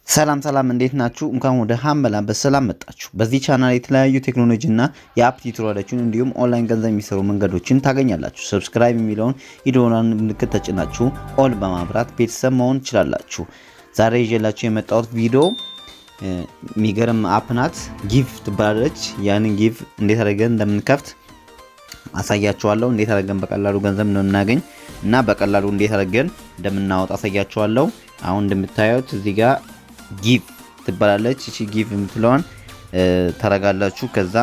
ሰላም እንዴት ናችሁ? እንኳን ወደ ሀምበላ በሰላም መጣችሁ። በዚህ ቻናል የተለያዩ ቴክኖሎጂ እና የአፕ ቱቶሪያሎችን እንዲሁም ኦንላይን ገንዘብ የሚሰሩ መንገዶችን ታገኛላችሁ። ሰብስክራይብ የሚለውን የደወሉን ምልክት ተጭናችሁ ኦል በማብራት ቤተሰብ መሆን ትችላላችሁ። ዛሬ ይዤላችሁ የመጣሁት ቪዲዮ የሚገርም አፕ ናት። ጊቭ ትባላለች። ያንን ጊቭ እንዴት አድርገን እንደምንከፍት አሳያችኋለሁ። እንዴት አድርገን በቀላሉ ገንዘብ እንደምናገኝ እና በቀላሉ እንዴት አድርገን እንደምናወጣ አሳያችኋለሁ። አሁን እንደምታዩት እዚህ ጋር ጊቭ ትባላለች። እቺ ጊቭ የምትለውን ታረጋላችሁ። ከዛ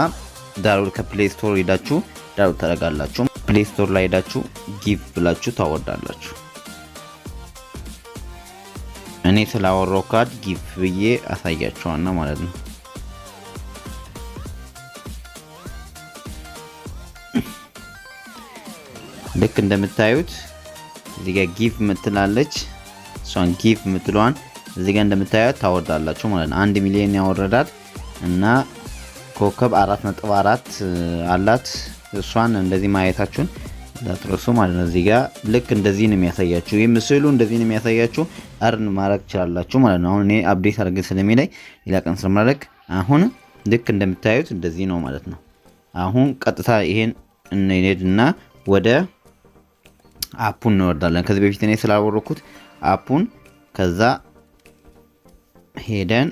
ዳውንሎድ ከፕሌይ ስቶር ሄዳችሁ ዳውንሎድ ታረጋላችሁ። ፕሌይ ስቶር ላይ ሄዳችሁ ጊቭ ብላችሁ ታወርዳላችሁ። እኔ ስላወራው ካድ ጊቭ ብዬ አሳያችኋለሁ ማለት ነው። ልክ እንደምታዩት እዚህ ጋር ጊቭ ምትላለች። እሷን ጊቭ ምትሏን እዚህ ጋር እንደምታዩት ታወርዳላችሁ ማለት ነው። 1 ሚሊዮን ያወረዳት እና ኮከብ 4.4 አላት። እሷን እንደዚህ ማየታችሁን እንዳትረሱ ማለት ነው። እዚህ ጋር ልክ እንደዚህ ነው የሚያሳያችሁ። ይሄ ምስሉ እንደዚህ ነው የሚያሳያችሁ። አርን ማድረግ ትችላላችሁ ማለት ነው። አሁን እኔ አፕዴት አድርገን ስለሚለኝ ሌላ ቀን ስለማድረግ አሁን ልክ እንደምታዩት እንደዚህ ነው ማለት ነው። አሁን ቀጥታ ይሄን እንሄድና ወደ አፑን እንወርዳለን። ከዚህ በፊት እኔ ስላወረኩት አፑን ከዛ ሄደን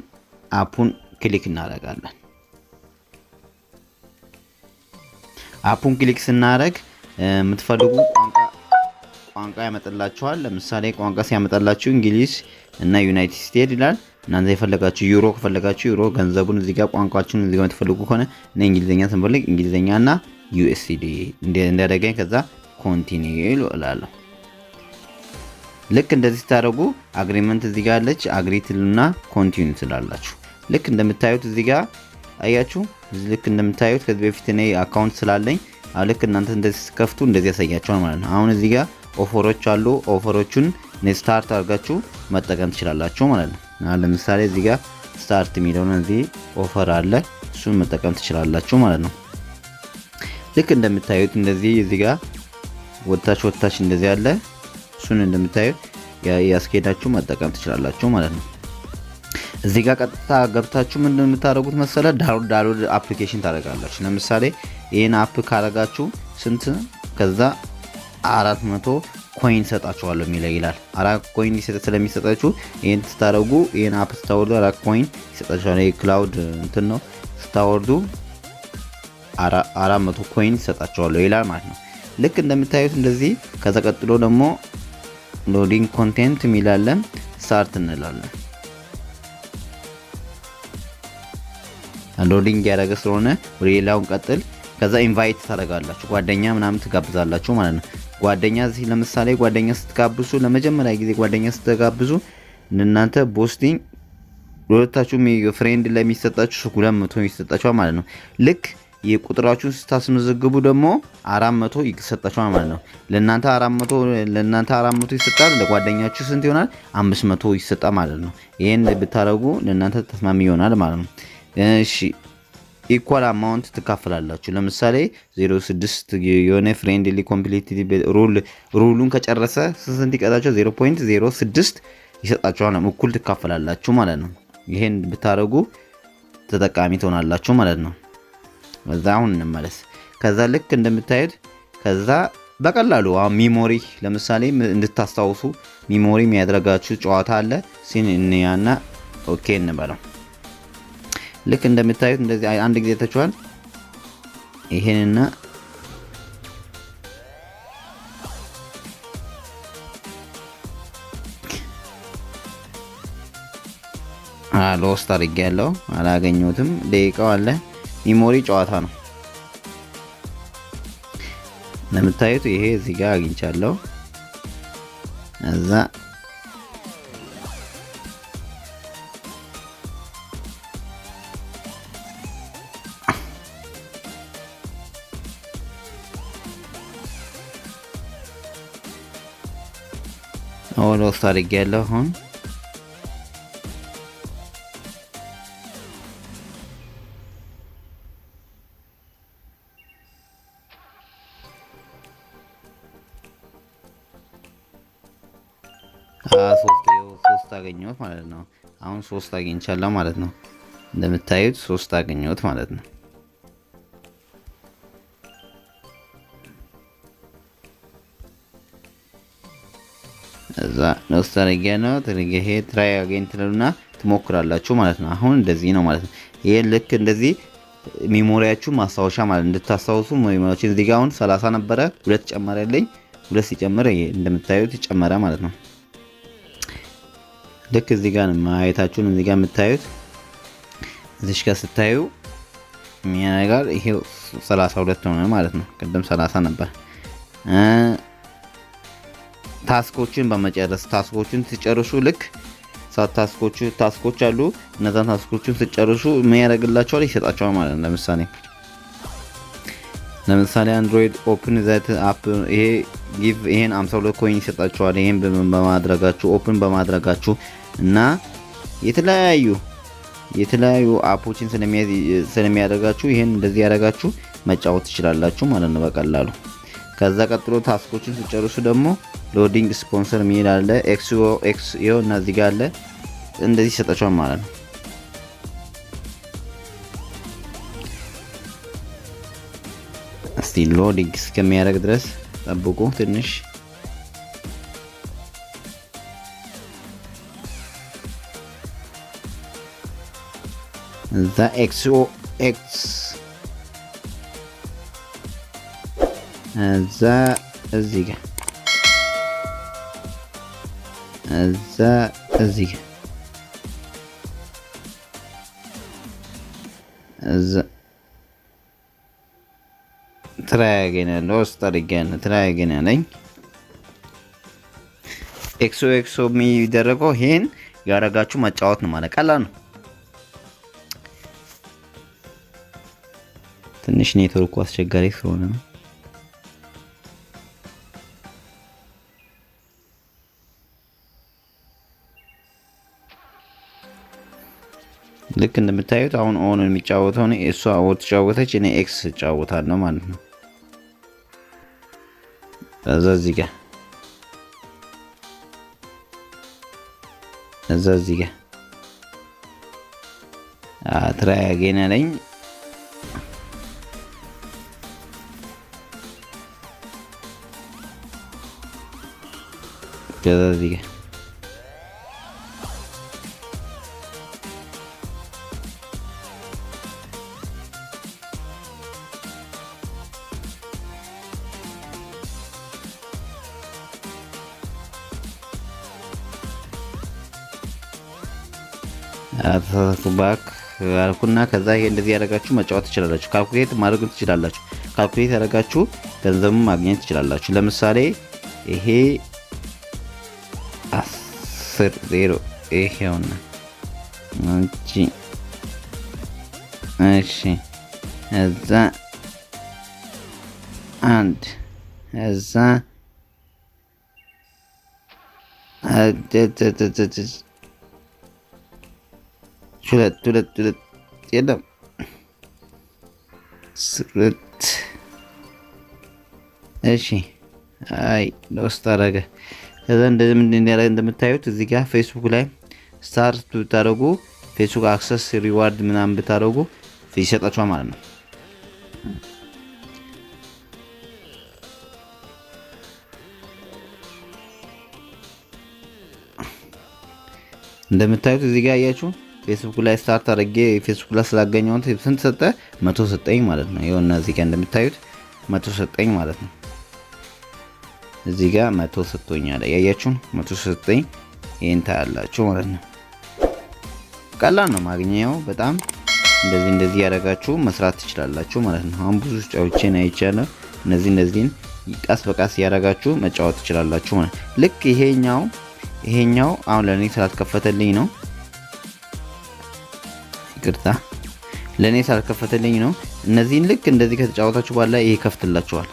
አፑን ክሊክ እናደርጋለን። አፑን ክሊክ ስናደርግ የምትፈልጉ ቋንቋ ያመጣላችኋል። ለምሳሌ ቋንቋ ሲያመጣላችሁ እንግሊዝ እና ዩናይትድ ስቴትስ ይላል። እናንተ የፈለጋችሁ ዩሮ ከፈለጋችሁ ዩሮ ገንዘቡን እዚህ ጋር ቋንቋችሁን እዚህ ጋር የምትፈልጉ ከሆነ እኔ እንግሊዘኛ ስንፈልግ እንግሊዘኛና ዩኤስዲ እንደደረገኝ ከዛ ኮንቲኒው እላለሁ። ልክ እንደዚህ ታደርጉ አግሪመንት እዚህ ጋር አለች። አግሪትልና ኮንቲኒው ትላላችሁ። ልክ እንደምታዩት እዚህ ጋር አያችሁ። ልክ እንደምታዩት ከዚህ በፊት እኔ አካውንት ስላለኝ ልክ እናንተ እንደዚህ ከፍቱ እንደዚህ ያሳያችኋል ማለት ነው። አሁን እዚህ ጋር ኦፈሮች አሉ። ኦፈሮቹን ስታርት አድርጋችሁ መጠቀም ትችላላችሁ ማለት ነው። ለምሳሌ እዚህ ጋር ስታርት የሚለውን እዚህ ኦፈር አለ። እሱን መጠቀም ትችላላችሁ ማለት ነው። ልክ እንደምታዩት እንደዚህ እዚህ ጋር ወታች እንደዚህ አለ። እሱን እንደምታዩት ያስኬዳችሁ መጠቀም ትችላላችሁ ማለት ነው። እዚህ ጋር ቀጥታ ገብታችሁ ምን እንደምታደርጉት መሰለ ዳውንሎድ አፕሊኬሽን ታደርጋላችሁ። ለምሳሌ ይሄን አፕ ካረጋችሁ ስንት ከዛ 400 ኮይን ሰጣችኋለሁ ይላል። 4 ኮይን ስለሚሰጣችሁ ይሄን ስታደርጉ ይሄን አፕ ስታወርዱ 4 ኮይን ይሰጣችኋል። ይሄ ክላውድ እንትን ነው። ስታወርዱ 400 ኮይን ይሰጣችኋል ይላል ማለት ነው። ልክ እንደምታዩት እንደዚህ ከዛ ቀጥሎ ደግሞ ሎዲንግ ኮንቴንት ሚላለን ስታርት እንላለን። ሎዲንግ ያደረገ ስለሆነ ወደ ሌላውን ቀጥል። ከዛ ኢንቫይት ታደርጋላችሁ። ጓደኛ ምናምን ትጋብዛላችሁ ማለት ነው። ጓደኛ እዚህ ለምሳሌ ጓደኛ ስትጋብዙ ለመጀመሪያ ጊዜ ጓደኛ ስትጋብዙ እናንተ ቦስቲንግ ሁለታችሁም ፍሬንድ ለሚሰጣችሁ 200 ይሰጣችኋል ማለት ነው። ልክ የቁጥራችሁን ስታስመዘግቡ ደግሞ 400 ይሰጣችኋል ማለት ነው። ለእናንተ 400 ይሰጣል። ለጓደኛችሁ ስንት ይሆናል? 500 ይሰጣል ማለት ነው። ይሄን ብታረጉ ለእናንተ ተስማሚ ይሆናል ማለት ነው። እሺ ኢኳል አማውንት ትካፈላላችሁ። ለምሳሌ 06 የሆነ ፍሬንድሊ ኮምፕሊትድ ሩሉን ከጨረሰ ስንት ይቀጣችሁ? 0.06 ይሰጣችኋል። እኩል ትካፈላላችሁ ማለት ነው። ይሄን ብታረጉ ተጠቃሚ ትሆናላችሁ ማለት ነው። ከዛ አሁን እንመለስ። ከዛ ልክ እንደምታዩት ከዛ በቀላሉ ሚሞሪ ለምሳሌ እንድታስታውሱ ሚሞሪ የሚያደርጋችሁ ጨዋታ አለ። ሲንኒያና ኦኬ እንበለው። ልክ እንደምታዩት እንደዚህ አንድ ጊዜ ተቻለ። ይሄንና ሎስት አድርጌያለሁ። አላገኘሁትም። ደቂቃው አለ። ሚሞሪ ጨዋታ ነው። እንደምታዩት ይሄ እዚህ ጋር አግኝቻለሁ። እዛ ሎስት አድርጌያለሁ። አሁን 3 አገኘሁት ማለት ነው። አሁን 3 አግኝቻለሁ ማለት ነው። እንደምታዩት 3 አገኘሁት ማለት ነው። እዛ ኖስታልጂያ ነው ትርገሄ ትራይ አገኝ ትሉና ትሞክራላችሁ ማለት ነው። አሁን እንደዚህ ነው ማለት ነው። ይሄ ልክ እንደዚህ ሜሞሪያችሁ ማስታወሻ ማለት እንድታስታውሱ ሜሞሪያችሁ እዚህ ጋር አሁን 30 ነበረ 2 ጨመረልኝ 2 ሲጨመር እንደምታዩት ጨመረ ማለት ነው። ልክ እዚህ ጋር ማየታችሁን እዚህ ጋር የምታዩት እዚህ ጋር ስታዩ የሚያነጋር ይሄ 32 ሆነ ማለት ነው። ቀደም 30 ነበር። ታስኮችን በመጨረስ ታስኮችን ሲጨርሱ ልክ ታስኮች አሉ እነዛን ታስኮችን ሲጨርሱ ምን ያደርግላችኋል? ይሰጣችኋል ማለት ነው። ለምሳሌ አንድሮይድ ኦፕን ዛት አፕ ይሄ ጊቭ ይሄን 52 ኮይን ይሰጣችኋል። ይሄን በማድረጋችሁ ኦፕን በማድረጋችሁ እና የተለያዩ አፖችን ስለሚያደርጋችሁ ይሄን እንደዚህ ያደርጋችሁ መጫወት ትችላላችሁ ማለት ነው በቀላሉ። ከዛ ቀጥሎ ታስኮችን ሲጨርሱ ደግሞ ሎዲንግ ስፖንሰር ሚል አለ XOXO እና እዚህ ጋር አለ እንደዚህ ይሰጣችኋል ማለት ነው። እስቲ ሎዲንግ እስከሚያደርግ ድረስ ጠብቁ ትንሽ። እዛ XOX እዛ እዚህ ጋር እዚህ ትራይ አገኝ ነኝ XOXO የሚደረገው ይሄን ያረጋችሁ መጫወት ነው ማለት ቀላል ነው። ትንሽ ኔትወርኩ አስቸጋሪ ስለሆነ ነው። ልክ እንደምታዩት አሁን ኦን የሚጫወተው ነው እሷ ኦን ተጫወተች እኔ ኤክስ እጫወታለሁ ማለት ነው። እዚህ ጋር ትራይ አገኝ አለኝ። እዚህ ጋር ባክ አልኩና ከዛ ይሄ እንደዚህ ያደርጋችሁ መጫወት ትችላላችሁ። ካልኩሌት ማድረግ ትችላላችሁ። ካልኩሌት ያደርጋችሁ ገንዘብም ማግኘት ትችላላችሁ። ለምሳሌ ይሄ 10 ይሄውና እሺ እዛ አንድ እዛ ሁለት የለም ስርት እሺ አይ ሎስት አደረገ። ከዛ እንደምታዩት እዚህ ጋር ፌስቡክ ላይ ስታርት ብታደርጉ ፌስቡክ አክሰስ ሪዋርድ ምናምን ብታደርጉ ይሰጣችኋል ማለት ነው። እንደምታዩት እዚህ ጋር አያችሁ ፌስቡክ ላይ ስታርት አድርጌ ፌስቡክ ላይ ስላገኘሁት ስንት ሰጠ? 100 ሰጠኝ ማለት ነው። ይኸውና እዚህ ጋር እንደምታዩት 100 ሰጠኝ ማለት ነው። እዚህ ጋር 100 ሰጥቶኛል። ያያችሁ 100 ሰጠኝ። ይሄን ታያላችሁ ማለት ነው። ቀላል ነው ማግኘው በጣም እንደዚህ ያደርጋችሁ መስራት ትችላላችሁ ማለት ነው። አሁን ብዙ ጫዎችን አይቻለሁ። እነዚህን ቀስ በቀስ ያደርጋችሁ መጫወት ትችላላችሁ ማለት ነው። ልክ ይሄኛው አሁን ለኔ ስላልከፈተልኝ ነው። ይቅርታ ለኔ ስላልከፈተልኝ ነው። እነዚህን ልክ እንደዚህ ከተጫወታችሁ በኋላ ይሄ ከፍትላችኋል።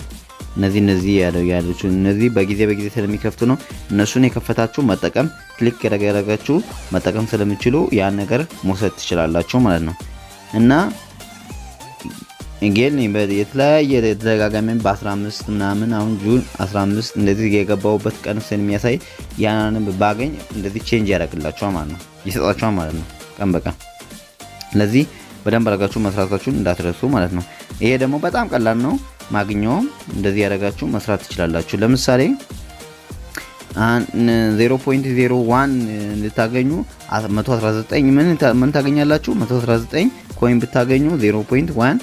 እነዚህ ያሉት እነዚህ በጊዜ ስለሚከፍቱ ነው። እነሱን የከፈታችሁ መጠቀም ክሊክ ያደረጋችሁ መጠቀም ስለምትችሉ ያን ነገር መውሰድ ትችላላችሁ ማለት ነው። እና እንግዲህ በየተለያየ ተደጋጋሚ በ15 ምናምን አሁን ጁን 15 እንደዚህ የገባውበት ቀን ስለሚያሳይ ያንን ባገኝ እንደዚህ ቼንጅ ያደርግላችኋል ማለት ነው ይሰጣችኋል ማለት ነው ቀን በቀን። ስለዚህ በደንብ አድርጋችሁ መስራታችሁን እንዳትረሱ ማለት ነው። ይሄ ደግሞ በጣም ቀላል ነው። ማግኘውም እንደዚህ ያደርጋችሁ መስራት ትችላላችሁ። ለምሳሌ 0.01 ልታገኙ 119 ምን ታገኛላችሁ? 119 ኮይን ብታገኙ 0.10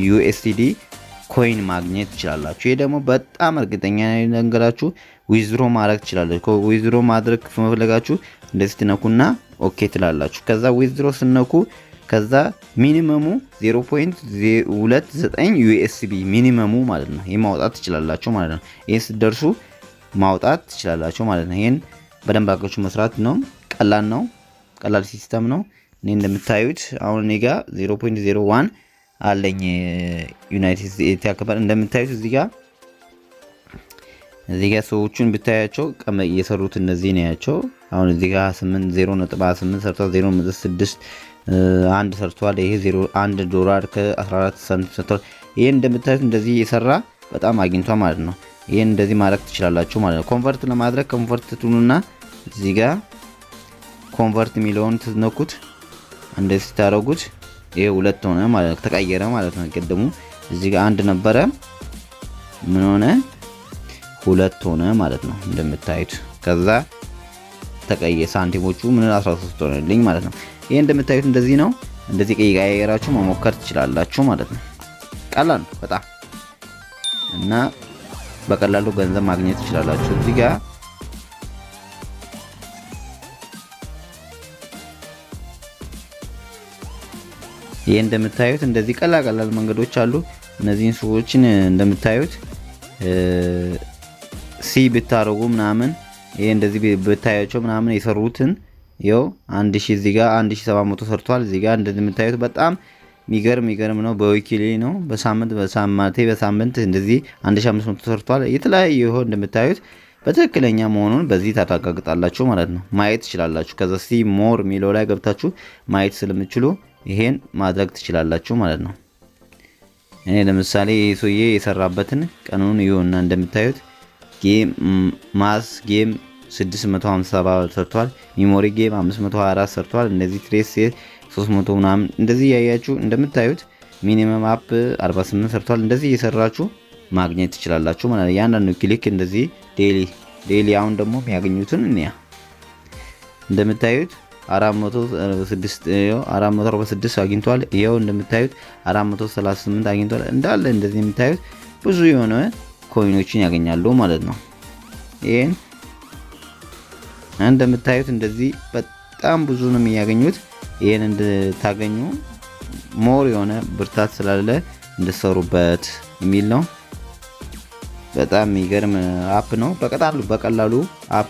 USD ኮይን ማግኘት ትችላላችሁ። ይሄ ደግሞ በጣም እርግጠኛ ነኝ ነገራችሁ ዊዝድሮ ማድረግ ትችላላችሁ። ዊዝድሮ ማድረግ ከፈለጋችሁ እንደዚህ ትነኩና ኦኬ ትላላችሁ። ከዛ ዊዝድሮ ስነኩ ከዛ ሚኒመሙ 0.29 USD ሚኒመሙ ማለት ነው። ይሄ ማውጣት ትችላላችሁ ማለት ነው። ይሄ ስትደርሱ ማውጣት ትችላላችሁ ማለት ነው። ይሄን በደንብ አድርጋችሁ መስራት ነው። ቀላል ነው። ቀላል ሲስተም ነው። እኔ እንደምታዩት አሁን እኔ ጋር 0.01 አለኝ ዩናይትድ ስቴትስ ያከበር እንደምታዩት እዚህ ጋር ሰዎቹን ብታያቸው እየሰሩት እነዚህ ነው ያቸው። አሁን እዚህ ጋር 0.8 ሰርቷል፣ 0.6 አንድ ሰርቷል። ይሄ 0.1 ዶላር ከ14 ሳንቲም ሰርቷል። ይሄን እንደምታዩት እንደዚህ እየሰራ በጣም አግኝቷል ማለት ነው። ይሄን እንደዚህ ማድረግ ትችላላችሁ ማለት ነው። ኮንቨርት ለማድረግ ኮንቨርት ትሉና እዚህ ጋር ኮንቨርት የሚለውን ትነኩት እንደዚህ ታረጉት። ይሄ ሁለት ሆነ ማለት ነው፣ ተቀየረ ማለት ነው። ቀደሙ እዚህ ጋር አንድ ነበረ ምን ሆነ? ሁለት ሆነ ማለት ነው እንደምታዩት። ከዛ ተቀየረ ሳንቲሞቹ ምን 13 ሆነልኝ ማለት ነው። ይሄ እንደምታዩት እንደዚህ ነው። እንደዚህ ቀያየራችሁ መሞከር ትችላላችሁ ማለት ነው። ቀላል ነው በጣም እና በቀላሉ ገንዘብ ማግኘት ትችላላችሁ። እዚህ ጋር ይሄ እንደምታዩት እንደዚህ ቀላል መንገዶች አሉ። እነዚህን ሰዎችን እንደምታዩት ሲ ብታረጉ ምናምን ይሄ እንደዚህ ብታያቸው ምናምን የሰሩትን ይኸው 1000 እዚህ ጋር 1700 ሰርቷል። እዚህ ጋር እንደምታዩት በጣም የሚገርም ነው። በዊኪሊ ነው በሳምንት እንደዚህ 1500 ሰርቷል። የተለያየ ይሆን እንደምታዩት በትክክለኛ መሆኑን በዚህ ታረጋግጣላችሁ ማለት ነው። ማየት ትችላላችሁ። ከዛ ሲ ሞር የሚለው ላይ ገብታችሁ ማየት ስለምትችሉ ይሄን ማድረግ ትችላላችሁ ማለት ነው። እኔ ለምሳሌ ሰውዬ የሰራበትን ቀኑን ይሁንና እንደምታዩት ጌም ማስ ጌም 657 ሰርቷል። ሚሞሪ ጌም 524 ሰርቷል። እነዚህ ትሬስ 300 ምናምን እንደዚህ ያያችሁ እንደምታዩት ሚኒመም አፕ 48 ሰርቷል። እንደዚህ እየሰራችሁ ማግኘት ትችላላችሁ ማለት ነው። ያንዳንዱ ክሊክ እንደዚህ ዴሊ አሁን ደግሞ የሚያገኙትን እንያ እንደምታዩት 446 አግኝቷል። ይሄው እንደምታዩት 438 አግኝቷል። እንዳለ እንደዚህ የምታዩት ብዙ የሆነ ኮይኖችን ያገኛሉ ማለት ነው። ይሄን እንደምታዩት እንደዚህ በጣም ብዙ ነው የሚያገኙት። ይሄን እንድታገኙ ሞር የሆነ ብርታት ስላለ እንድትሰሩበት የሚል ነው። በጣም የሚገርም አፕ ነው። በቀላሉ አፕ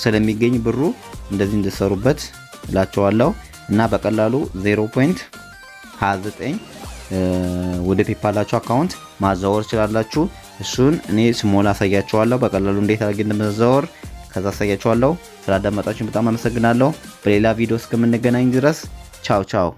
ስለሚገኝ ብሩ እንደዚህ እንድትሰሩበት እላቸዋለሁ እና በቀላሉ 0.29 ወደ ፔፓላችሁ አካውንት ማዛወር ትችላላችሁ። እሱን እኔ ስሞላ አሳያችኋለሁ። በቀላሉ እንዴት አድርጌ እንደማዛወር ከዛ አሳያችኋለሁ። ስላዳመጣችሁኝ በጣም አመሰግናለሁ። በሌላ ቪዲዮ እስከምንገናኝ ድረስ ቻው ቻው።